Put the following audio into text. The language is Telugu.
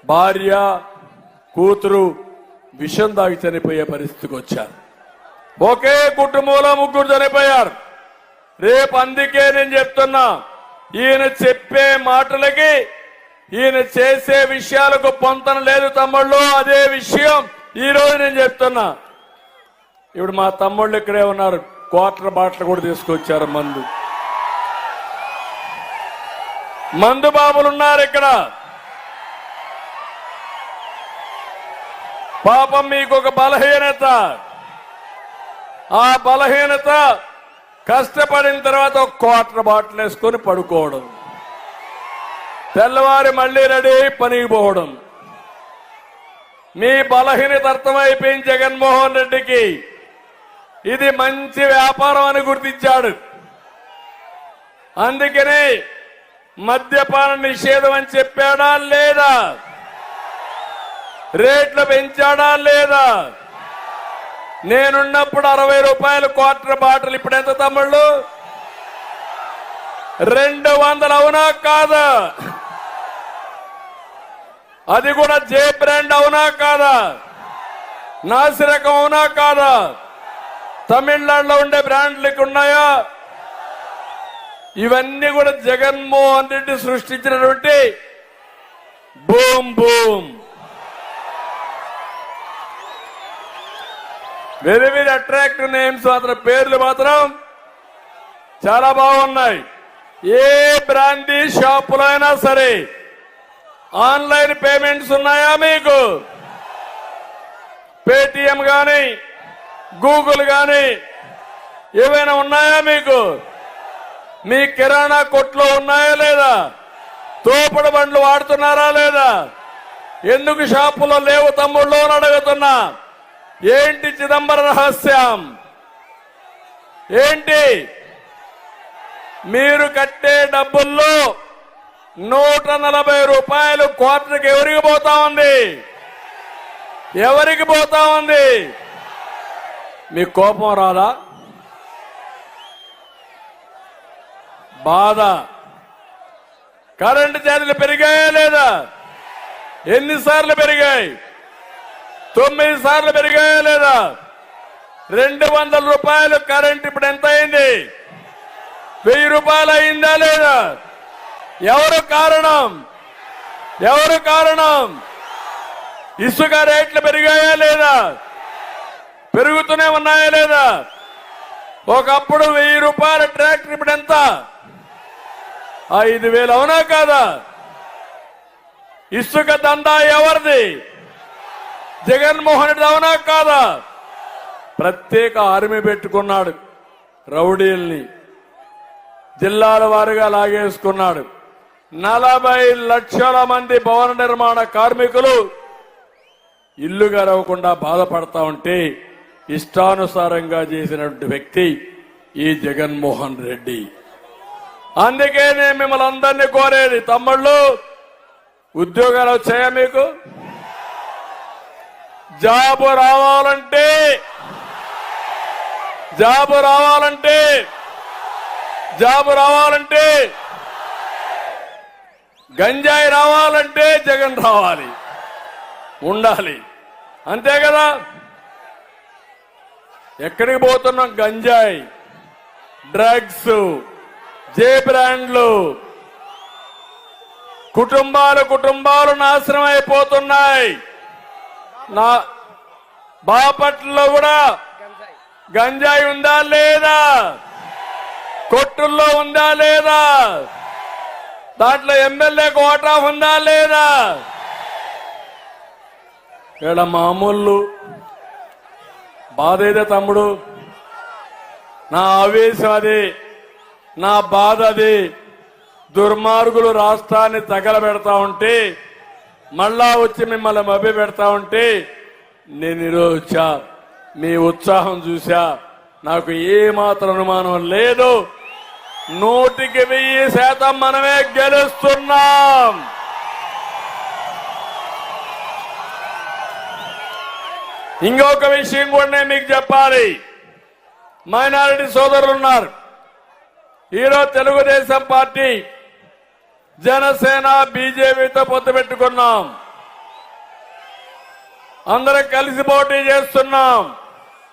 భార్య కూతురు విషం తాగి చనిపోయే పరిస్థితికి వచ్చారు. ఒకే కుటుంబంలో ముగ్గురు చనిపోయారు. రేపు అందుకే నేను చెప్తున్నా, ఈయన చెప్పే మాటలకి ఈయన చేసే విషయాలకు పొంతన లేదు తమ్ముళ్ళు. అదే విషయం ఈ రోజు నేను చెప్తున్నా. ఇప్పుడు మా తమ్ముళ్ళు ఇక్కడే ఉన్నారు, క్వార్టర్ బాటిల్ కూడా తీసుకొచ్చారు. మందు బాబులు ఉన్నారు ఇక్కడ. పాపం మీకు ఒక బలహీనత, ఆ బలహీనత కష్టపడిన తర్వాత ఒక క్వార్టర్ బాటిల్ వేసుకొని పడుకోవడం, తెల్లవారి మళ్లీ రెడీ పనికి పోవడం. మీ బలహీనత అర్థమైపోయింది జగన్మోహన్ రెడ్డికి. ఇది మంచి వ్యాపారం అని గుర్తించాడు. అందుకనే మద్యపాన నిషేధం అని చెప్పాడా లేదా? రేట్లు పెంచాడా లేదా? నేనున్నప్పుడు 60 రూపాయలు క్వార్టర్ బాటిల్, ఇప్పుడు ఎంత తమ్ముళ్ళు? 200. అవునా కాదా? అది కూడా జే బ్రాండ్ అవునా కాదా? నాసిరకం అవునా కాదా? తమిళనాడులో ఉండే బ్రాండ్లు ఇక్కడ ఉన్నాయా? ఇవన్నీ కూడా జగన్మోహన్ రెడ్డి సృష్టించినటువంటి boom boom, very very attractive names. మాత్రం పేర్లు మాత్రం చాలా బాగున్నాయి. ఏ బ్రాండీ షాపులో అయినా సరే ఆన్లైన్ పేమెంట్స్ ఉన్నాయా మీకు? పేటిఎం గాని గూగుల్ గాని ఏవైనా ఉన్నాయా మీకు? మీ కిరాణా కొట్లో ఉన్నాయా లేదా? తోపుడు బండ్లు వాడుతున్నారా లేదా? ఎందుకు షాపులో లేవు తమ్ముళ్ళు అని అడుగుతున్నా. ఏంటి చిదంబర రహస్యం ఏంటి? మీరు కట్టే డబ్బుల్లో 140 రూపాయలు క్వార్టర్కి ఎవరికి పోతా ఉంది? ఎవరికి పోతా ఉంది? మీకు కోపం రాదా? బాధ. కరెంటు ఛార్జీలు పెరిగాయా లేదా? ఎన్నిసార్లు పెరిగాయి? 9 సార్లు పెరిగాయా లేదా? 200 రూపాయలు కరెంట్ ఇప్పుడు ఎంత అయింది? 1000 రూపాయలు అయిందా లేదా? ఎవరు కారణం? ఎవరు కారణం? ఇసుక రేట్లు పెరిగాయా లేదా? పెరుగుతూనే ఉన్నాయా లేదా? ఒకప్పుడు 1000 రూపాయల ట్రాక్టర్ ఇప్పుడు ఎంత? 5000. అవునా కాదా? ఇసుక దందా ఎవరిది? జగన్మోహన్ రెడ్డి. అవునా కాదా? ప్రత్యేక ఆర్మీ పెట్టుకున్నాడు, రౌడీల్ని జిల్లాల వారీగా లాగేసుకున్నాడు. 40 లక్షల మంది భవన నిర్మాణ కార్మికులు ఇల్లు గడవకుండా బాధపడతా ఉంటే ఇష్టానుసారంగా చేసినటువంటి వ్యక్తి ఈ జగన్మోహన్ రెడ్డి. అందుకే నేను మిమ్మల్ని అందరినీ కోరేది, తమ్ముళ్ళు ఉద్యోగాలు వచ్చాయా మీకు? జాబు రావాలంటే గంజాయి రావాలంటే జగన్ రావాలి, ఉండాలి. అంతే కదా? ఎక్కడికి పోతున్నాం? గంజాయి, డ్రగ్స్, జే బ్రాండ్లు. కుటుంబాలు నాశనం అయిపోతున్నాయి. నా బాపట్లలో కూడా గంజాయి ఉందా లేదా? కొట్టుల్లో ఉందా లేదా? దాంట్లో ఎమ్మెల్యేకు ఓటా ఉందా లేదా? ఇక్కడ మామూలు బాధ ఏదే తమ్ముడు. నా ఆవేశం అది, నా బాధ అది. దుర్మార్గులు రాష్ట్రాన్ని తగలబెడతా ఉంటే, మళ్ళా వచ్చి మిమ్మల్ని మభ్య పెడతా ఉంటే నేను ఈరోజు వచ్చా. మీ ఉత్సాహం చూసా, నాకు ఏమాత్రం అనుమానం లేదు. 100% మనమే గెలుస్తున్నాం. ఇంకొక విషయం కూడా నేను మీకు చెప్పాలి. మైనారిటీ సోదరులు ఉన్నారు. ఈరోజు తెలుగుదేశం పార్టీ, జనసేన, బీజేపీతో పొత్తు పెట్టుకున్నాం. అందరం కలిసి పోటీ చేస్తున్నాం.